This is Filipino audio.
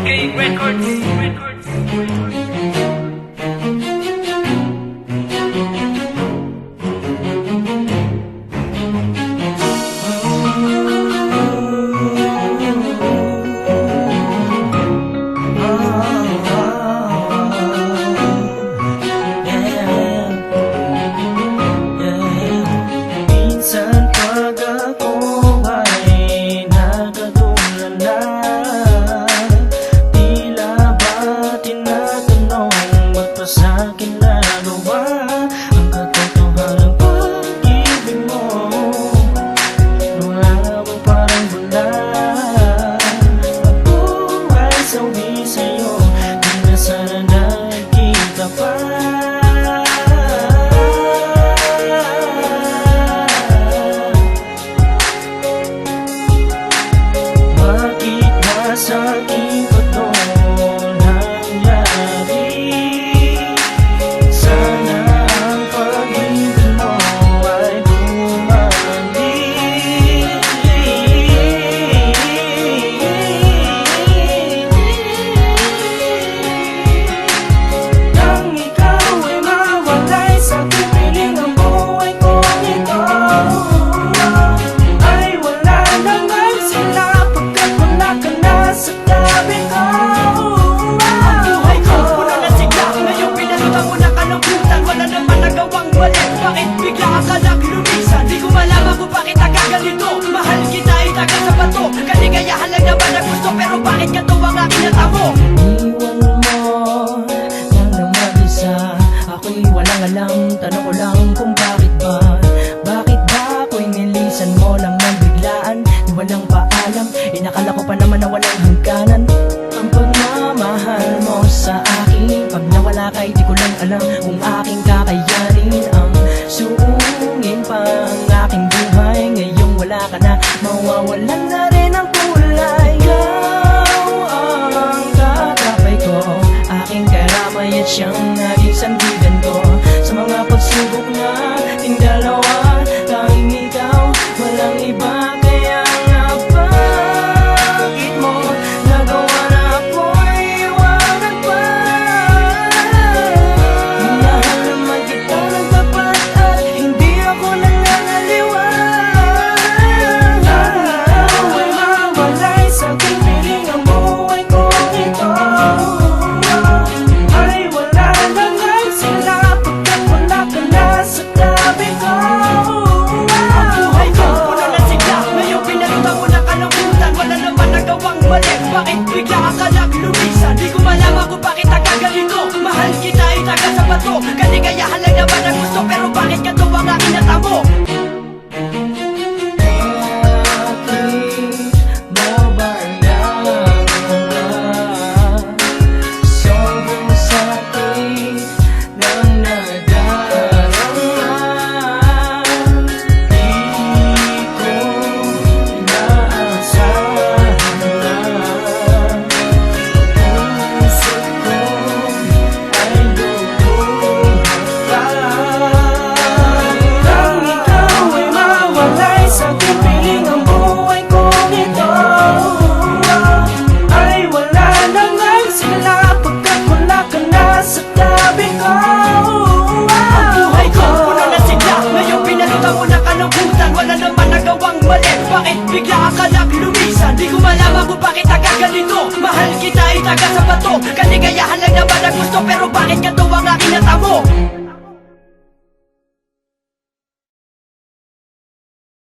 SK Records. Minsan pag ako ay nakatulala, tila ba tinatanong ba't pa sa'kin nagawa ang katotohanang pag-ibig mo? Wala akong parang wala, ako ay sawi sa'yo, di na sana nagkita pa. Sa aking bato nangyari, sana ang pag-ibig mo ay bumalik. Nang ikaw ay mawalay sa aking piling, ang buhay ko nito ay wala nang sila pagkat wala ka na sa tabi ko. Ang buhay ko puno na sigla, ngayong pinalutan mo na kalungkutan. Wala naman nagawang mali, bakit bigla ka naglumisan? Di ko malaman kung bakit nagaganito. Mahal kita ay taga sa bato, kaligayahan lang naman ang gusto, pero bakit ganito ang aking natamo? Iwan mo lang na mag-isa, ako'y walang alam, tanong ko lang kung bakit ba? Bakit ba ako'y nilisan mo lang ng biglaan? Di walang paalam, inakala ko pa naman na walang hangganan ang pagmamahal mo sa akin. Pag nawala ka, di ko lang alam kung aking kakayanin ang suungin pa ang aking buhay. Ngayong wala ka na, mawawalan na rin ang kulay. Ikaw ang kakapay ko, aking karamay at siyang naging sandigan ko sa mga pagsubok na ating dalawa. Tanging ikaw, walang iba, kaya nga bakit mo nagawa na ako'y iwanan pa? Minahal naman kita ng tapat at hindi ako nangangaliwa. Nang ikaw ay mawalay sa aking piling, ang buhay ko ito ay wala nang sila pagkat wala ka na sa tabi ko. Ang buhay ko puno na sigla, ngayong pinalutan mo na kalungkutan. Wala naman nagawang mali, bakit bigla ka naglumisan? Di ko malaman kung bakit nagaganito. Mahal kita ay taga sa bato, kaligayahan lang naman ang gusto, pero bakit ganito ang aking natamo? Wala naman nagawang mali, bakit bigla ka naglumisan? Di ko malaman kung bakit nagaganito. Mahal kita ay taga sa bato, kaligayahan lang naman ang gusto, pero bakit ganito ang aking natamo?